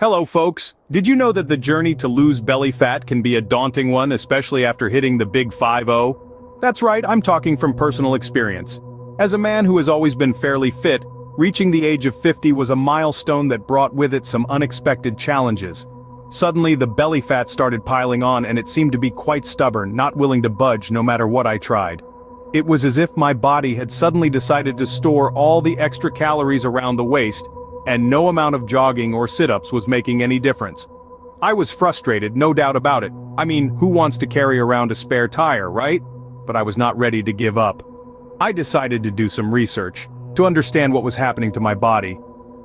Hello folks, did you know that the journey to lose belly fat can be a daunting one, especially after hitting the big 50? That's right, I'm talking from personal experience. As a man who has always been fairly fit, reaching the age of 50 was a milestone that brought with it some unexpected challenges. Suddenly the belly fat started piling on and it seemed to be quite stubborn, not willing to budge no matter what I tried. It was as if my body had suddenly decided to store all the extra calories around the waist, and no amount of jogging or sit-ups was making any difference. I was frustrated, no doubt about it. I mean, who wants to carry around a spare tire, right? But I was not ready to give up. I decided to do some research, to understand what was happening to my body.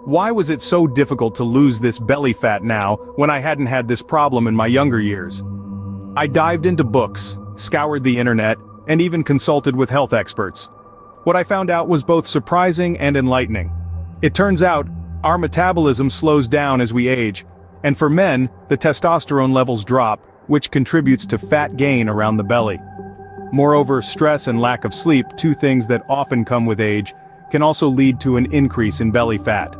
Why was it so difficult to lose this belly fat now, when I hadn't had this problem in my younger years? I dived into books, scoured the internet, and even consulted with health experts. What I found out was both surprising and enlightening. It turns out, our metabolism slows down as we age, and for men, the testosterone levels drop, which contributes to fat gain around the belly. Moreover, stress and lack of sleep, two things that often come with age, can also lead to an increase in belly fat.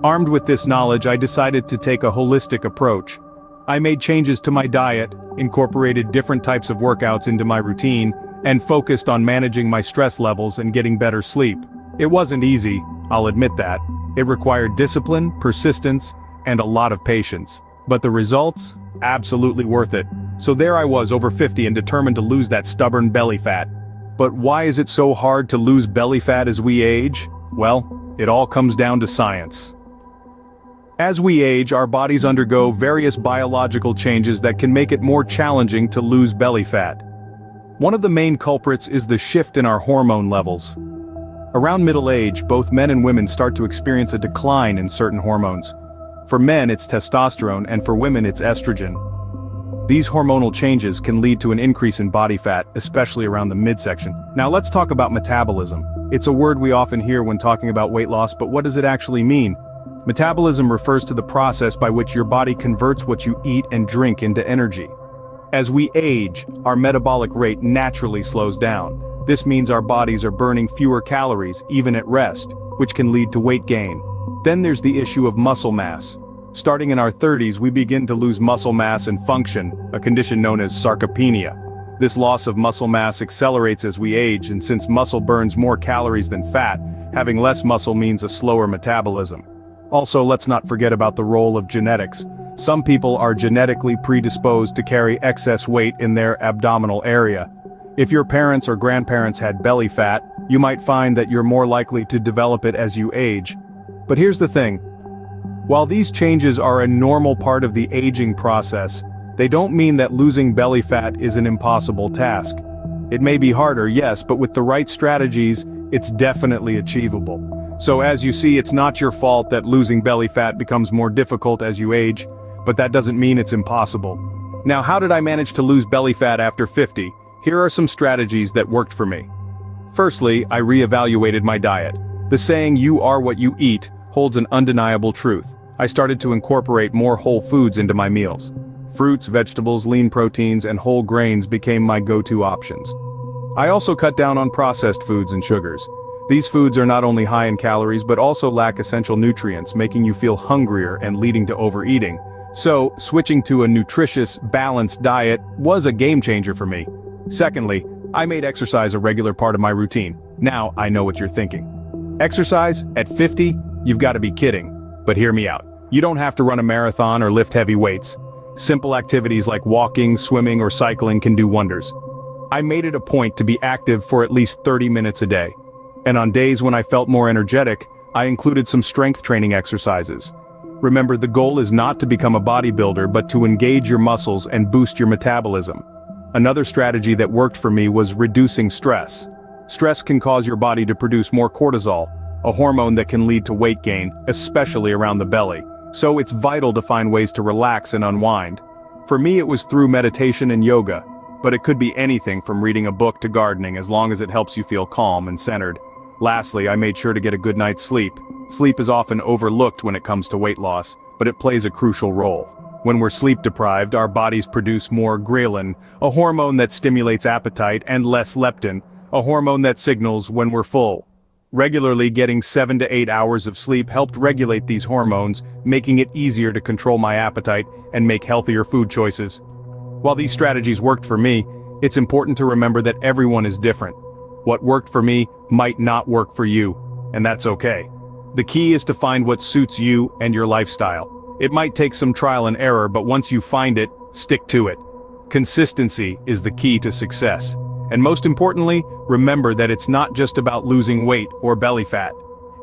Armed with this knowledge, I decided to take a holistic approach. I made changes to my diet, incorporated different types of workouts into my routine, and focused on managing my stress levels and getting better sleep. It wasn't easy, I'll admit that. It required discipline, persistence, and a lot of patience. But the results? Absolutely worth it. So there I was, over 50 and determined to lose that stubborn belly fat. But why is it so hard to lose belly fat as we age? Well, it all comes down to science. As we age, our bodies undergo various biological changes that can make it more challenging to lose belly fat. One of the main culprits is the shift in our hormone levels. Around middle age, both men and women start to experience a decline in certain hormones. For men, it's testosterone, and for women, it's estrogen. These hormonal changes can lead to an increase in body fat, especially around the midsection. Now let's talk about metabolism. It's a word we often hear when talking about weight loss, but what does it actually mean? Metabolism refers to the process by which your body converts what you eat and drink into energy. As we age, our metabolic rate naturally slows down. This means our bodies are burning fewer calories, even at rest, which can lead to weight gain. Then there's the issue of muscle mass. Starting in our 30s, we begin to lose muscle mass and function, a condition known as sarcopenia. This loss of muscle mass accelerates as we age, and since muscle burns more calories than fat, having less muscle means a slower metabolism. Also, let's not forget about the role of genetics. Some people are genetically predisposed to carry excess weight in their abdominal area. If your parents or grandparents had belly fat, you might find that you're more likely to develop it as you age. But here's the thing. While these changes are a normal part of the aging process, they don't mean that losing belly fat is an impossible task. It may be harder, yes, but with the right strategies, it's definitely achievable. So as you see, it's not your fault that losing belly fat becomes more difficult as you age, but that doesn't mean it's impossible. Now, how did I manage to lose belly fat after 50? Here are some strategies that worked for me. Firstly, I reevaluated my diet. The saying, "you are what you eat," holds an undeniable truth. I started to incorporate more whole foods into my meals. Fruits, vegetables, lean proteins, and whole grains became my go-to options. I also cut down on processed foods and sugars. These foods are not only high in calories but also lack essential nutrients, making you feel hungrier and leading to overeating. So, switching to a nutritious, balanced diet was a game changer for me. Secondly, I made exercise a regular part of my routine. Now, I know what you're thinking. Exercise? At 50? You've got to be kidding. But hear me out. You don't have to run a marathon or lift heavy weights. Simple activities like walking, swimming, or cycling can do wonders. I made it a point to be active for at least 30 minutes a day. And on days when I felt more energetic, I included some strength training exercises. Remember, the goal is not to become a bodybuilder but to engage your muscles and boost your metabolism. Another strategy that worked for me was reducing stress. Stress can cause your body to produce more cortisol, a hormone that can lead to weight gain, especially around the belly. So it's vital to find ways to relax and unwind. For me, it was through meditation and yoga, but it could be anything from reading a book to gardening, as long as it helps you feel calm and centered. Lastly, I made sure to get a good night's sleep. Sleep is often overlooked when it comes to weight loss, but it plays a crucial role. When we're sleep deprived, our bodies produce more ghrelin, a hormone that stimulates appetite, and less leptin, a hormone that signals when we're full. Regularly getting 7 to 8 hours of sleep helped regulate these hormones, making it easier to control my appetite and make healthier food choices. While these strategies worked for me, it's important to remember that everyone is different. What worked for me might not work for you, and that's okay. The key is to find what suits you and your lifestyle. It might take some trial and error, but once you find it, stick to it. Consistency is the key to success. And most importantly, remember that it's not just about losing weight or belly fat.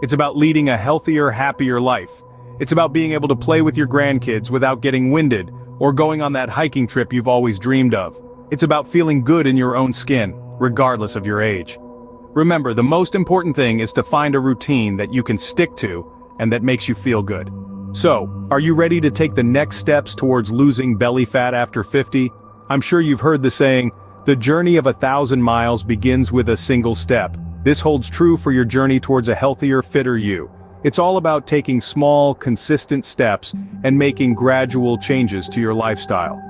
It's about leading a healthier, happier life. It's about being able to play with your grandkids without getting winded, or going on that hiking trip you've always dreamed of. It's about feeling good in your own skin, regardless of your age. Remember, the most important thing is to find a routine that you can stick to and that makes you feel good. So, are you ready to take the next steps towards losing belly fat after 50? I'm sure you've heard the saying, the journey of 1,000 miles begins with a single step. This holds true for your journey towards a healthier, fitter you. It's all about taking small, consistent steps and making gradual changes to your lifestyle.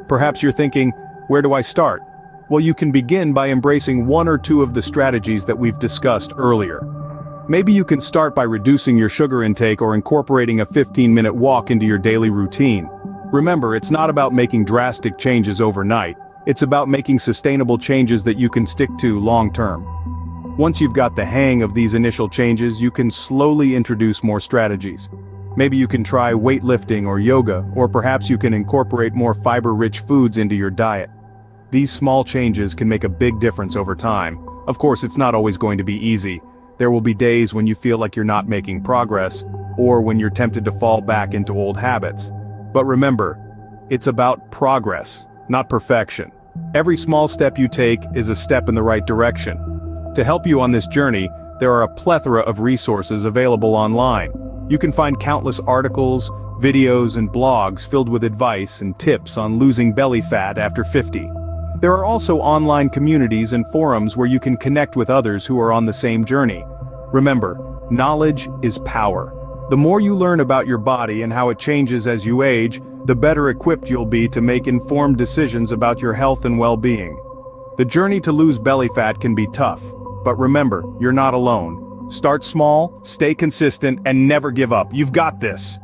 Perhaps you're thinking, where do I start? Well, you can begin by embracing one or two of the strategies that we've discussed earlier. Maybe you can start by reducing your sugar intake or incorporating a 15-minute walk into your daily routine. Remember, it's not about making drastic changes overnight. It's about making sustainable changes that you can stick to long-term. Once you've got the hang of these initial changes, you can slowly introduce more strategies. Maybe you can try weightlifting or yoga, or perhaps you can incorporate more fiber-rich foods into your diet. These small changes can make a big difference over time. Of course, it's not always going to be easy. There will be days when you feel like you're not making progress, or when you're tempted to fall back into old habits. But remember, it's about progress, not perfection. Every small step you take is a step in the right direction. To help you on this journey, there are a plethora of resources available online. You can find countless articles, videos, and blogs filled with advice and tips on losing belly fat after 50. There are also online communities and forums where you can connect with others who are on the same journey. Remember, knowledge is power. The more you learn about your body and how it changes as you age, the better equipped you'll be to make informed decisions about your health and well-being. The journey to lose belly fat can be tough, but remember, you're not alone. Start small, stay consistent, and never give up. You've got this.